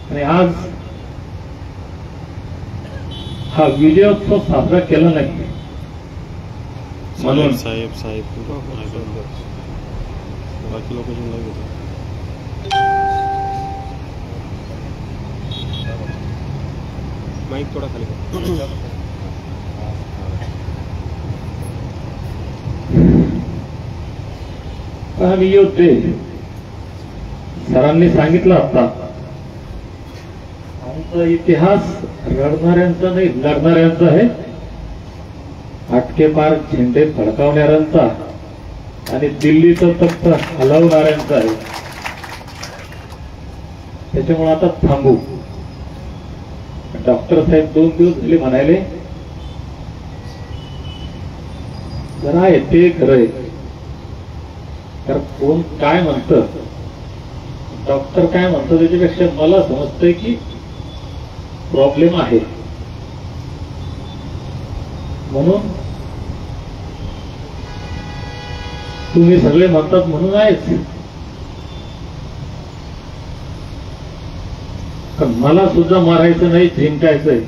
आणि आज हा विजयोत्सव साजरा केला नाही म्हणून साहेब बाकी लोक माईक थोडा खाली आम्ही योद्धे सरांनी सांगितलं होता आमचा इतिहास रडणाऱ्यांचा नाही लढणाऱ्यांचा आहे, आटके पार झेंडे फडकावणाऱ्यांचा आणि दिल्लीचं तख्त हलवणाऱ्यांचा आहे. त्याच्यामुळे आता थांबू. डॉक्टर साहेब 2 दिवस झाले म्हणाले जरा आहे ते खरं आहे, तर कोण काय म्हणतं डॉक्टर काय म्हणतो त्याच्यापेक्षा मला समजतंय की प्रॉब्लेम आहे. म्हणून तुम्ही सगळे म्हणतात म्हणून आहेच, पण मला सुद्धा मारायचं नाही, जिंकायचंय.